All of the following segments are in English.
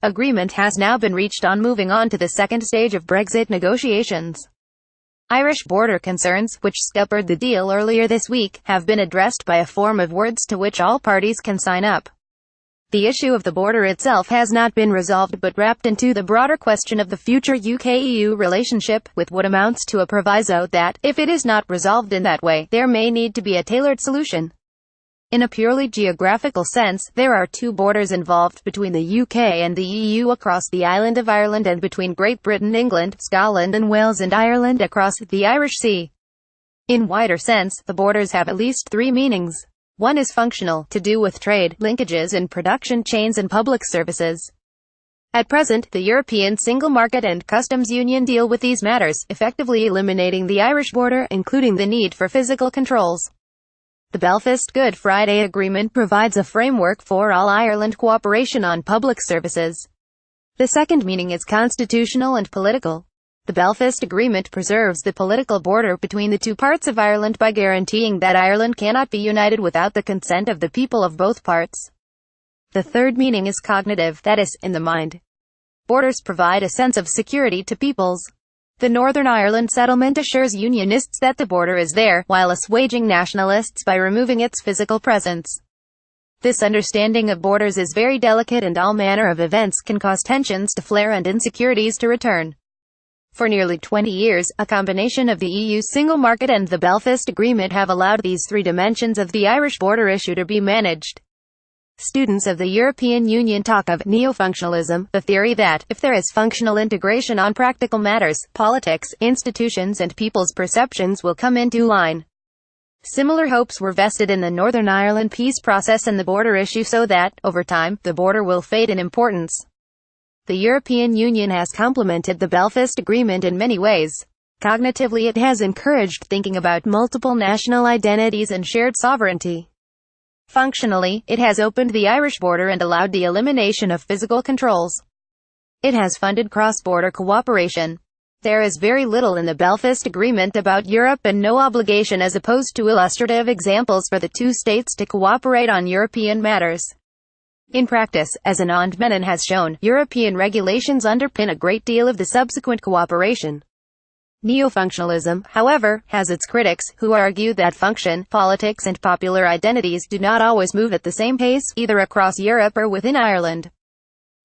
Agreement has now been reached on moving on to the second stage of Brexit negotiations. Irish border concerns, which scuppered the deal earlier this week, have been addressed by a form of words to which all parties can sign up. The issue of the border itself has not been resolved but wrapped into the broader question of the future UKEU relationship, with what amounts to a proviso that, if it is not resolved in that way, there may need to be a tailored solution. In a purely geographical sense, there are two borders involved between the UK and the EU across the island of Ireland and between Great Britain, England, Scotland and Wales and Ireland across the Irish Sea. In wider sense, the borders have at least three meanings. One is functional, to do with trade, linkages and production chains and public services. At present, the European Single Market and Customs Union deal with these matters, effectively eliminating the Irish border, including the need for physical controls. The Belfast Good Friday Agreement provides a framework for all-Ireland cooperation on public services. The second meaning is constitutional and political. The Belfast Agreement preserves the political border between the two parts of Ireland by guaranteeing that Ireland cannot be united without the consent of the people of both parts. The third meaning is cognitive, that is, in the mind. Borders provide a sense of security to peoples. The Northern Ireland settlement assures Unionists that the border is there, while assuaging nationalists by removing its physical presence. This understanding of borders is very delicate and all manner of events can cause tensions to flare and insecurities to return. For nearly 20 years, a combination of the EU's single market and the Belfast Agreement have allowed these three dimensions of the Irish border issue to be managed. Students of the European Union talk of neo-functionalism, the theory that, if there is functional integration on practical matters, politics, institutions and people's perceptions will come into line. Similar hopes were vested in the Northern Ireland peace process and the border issue so that, over time, the border will fade in importance. The European Union has complemented the Belfast Agreement in many ways. Cognitively, it has encouraged thinking about multiple national identities and shared sovereignty. Functionally, it has opened the Irish border and allowed the elimination of physical controls. It has funded cross-border cooperation. There is very little in the Belfast Agreement about Europe and no obligation as opposed to illustrative examples for the two states to cooperate on European matters. In practice, as Anand Menon has shown, European regulations underpin a great deal of the subsequent cooperation. Neo-functionalism, however, has its critics, who argue that function, politics and popular identities do not always move at the same pace, either across Europe or within Ireland.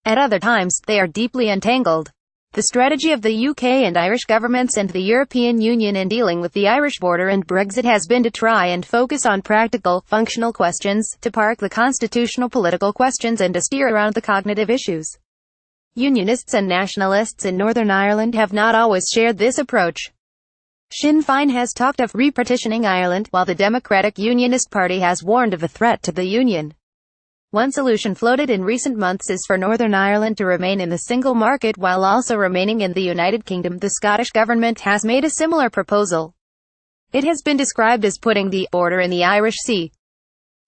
At other times, they are deeply entangled. The strategy of the UK and Irish governments and the European Union in dealing with the Irish border and Brexit has been to try and focus on practical, functional questions, to park the constitutional political questions and to steer around the cognitive issues. Unionists and nationalists in Northern Ireland have not always shared this approach. Sinn Féin has talked of repartitioning Ireland, while the Democratic Unionist Party has warned of a threat to the Union. One solution floated in recent months is for Northern Ireland to remain in the single market while also remaining in the United Kingdom. The Scottish Government has made a similar proposal. It has been described as putting the border in the Irish Sea.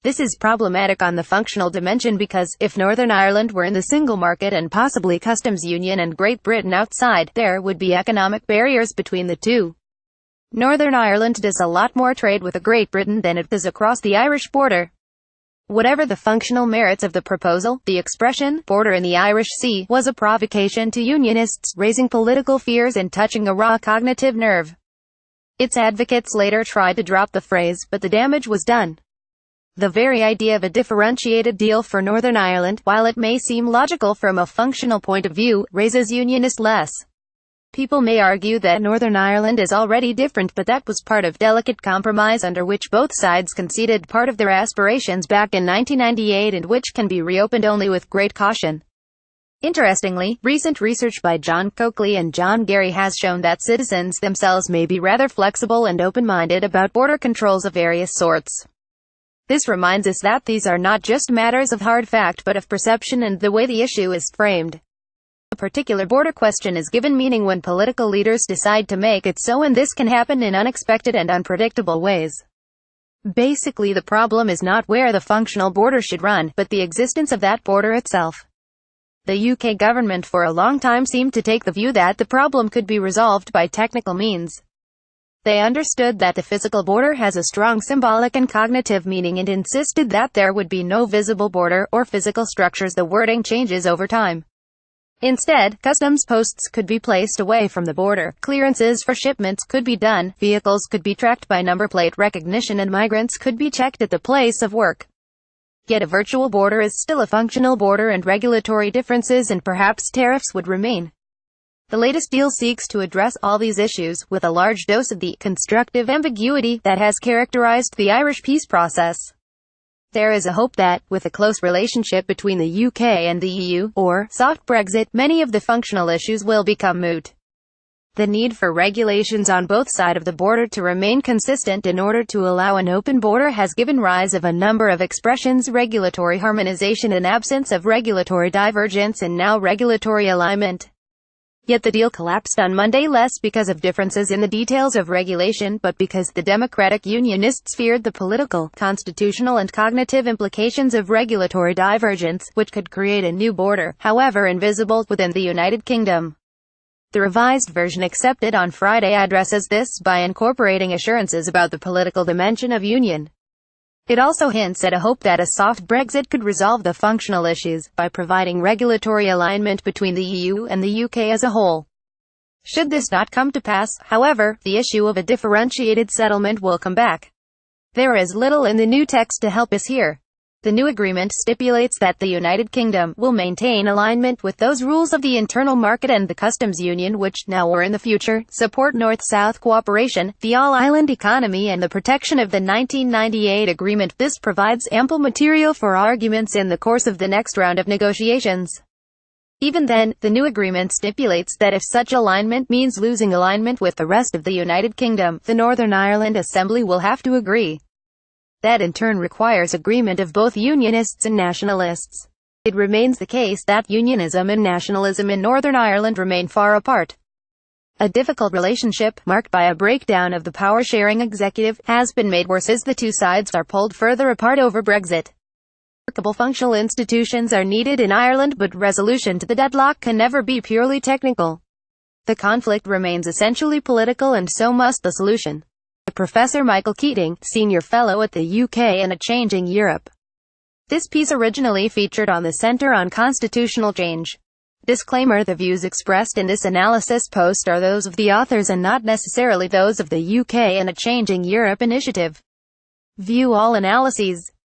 This is problematic on the functional dimension because, if Northern Ireland were in the single market and possibly customs union and Great Britain outside, there would be economic barriers between the two. Northern Ireland does a lot more trade with Great Britain than it does across the Irish border. Whatever the functional merits of the proposal, the expression, border in the Irish Sea, was a provocation to Unionists, raising political fears and touching a raw cognitive nerve. Its advocates later tried to drop the phrase, but the damage was done. The very idea of a differentiated deal for Northern Ireland, while it may seem logical from a functional point of view, raises Unionist less. People may argue that Northern Ireland is already different, but that was part of delicate compromise under which both sides conceded part of their aspirations back in 1998 and which can be reopened only with great caution. Interestingly, recent research by John Coakley and John Gary has shown that citizens themselves may be rather flexible and open-minded about border controls of various sorts. This reminds us that these are not just matters of hard fact but of perception and the way the issue is framed. A particular border question is given meaning when political leaders decide to make it so, and this can happen in unexpected and unpredictable ways. Basically, the problem is not where the functional border should run, but the existence of that border itself. The UK government for a long time seemed to take the view that the problem could be resolved by technical means. They understood that the physical border has a strong symbolic and cognitive meaning and insisted that there would be no visible border, or physical structures. The wording changes over time. Instead, customs posts could be placed away from the border, clearances for shipments could be done, vehicles could be tracked by number plate recognition, and migrants could be checked at the place of work. Yet a virtual border is still a functional border, and regulatory differences and perhaps tariffs would remain. The latest deal seeks to address all these issues, with a large dose of the constructive ambiguity that has characterized the Irish peace process. There is a hope that, with a close relationship between the UK and the EU, or soft Brexit, many of the functional issues will become moot. The need for regulations on both sides of the border to remain consistent in order to allow an open border has given rise of a number of expressions: regulatory harmonization and absence of regulatory divergence, and now regulatory alignment. Yet the deal collapsed on Monday, less because of differences in the details of regulation, but because the Democratic Unionists feared the political, constitutional and cognitive implications of regulatory divergence, which could create a new border, however invisible, within the United Kingdom. The revised version accepted on Friday addresses this by incorporating assurances about the political dimension of union. It also hints at a hope that a soft Brexit could resolve the functional issues, by providing regulatory alignment between the EU and the UK as a whole. Should this not come to pass, however, the issue of a differentiated settlement will come back. There is little in the new text to help us here. The new agreement stipulates that the United Kingdom will maintain alignment with those rules of the internal market and the customs union which, now or in the future, support North-South cooperation, the all-island economy and the protection of the 1998 agreement. This provides ample material for arguments in the course of the next round of negotiations. Even then, the new agreement stipulates that if such alignment means losing alignment with the rest of the United Kingdom, the Northern Ireland Assembly will have to agree. That in turn requires agreement of both Unionists and Nationalists. It remains the case that Unionism and nationalism in Northern Ireland remain far apart. A difficult relationship, marked by a breakdown of the power-sharing executive, has been made worse as the two sides are pulled further apart over Brexit. Workable functional institutions are needed in Ireland, but resolution to the deadlock can never be purely technical. The conflict remains essentially political, and so must the solution. Professor Michael Keating, Senior Fellow at the UK and a Changing Europe. This piece originally featured on the Centre on Constitutional Change. Disclaimer: the views expressed in this analysis post are those of the authors and not necessarily those of the UK and a Changing Europe initiative. View all analyses.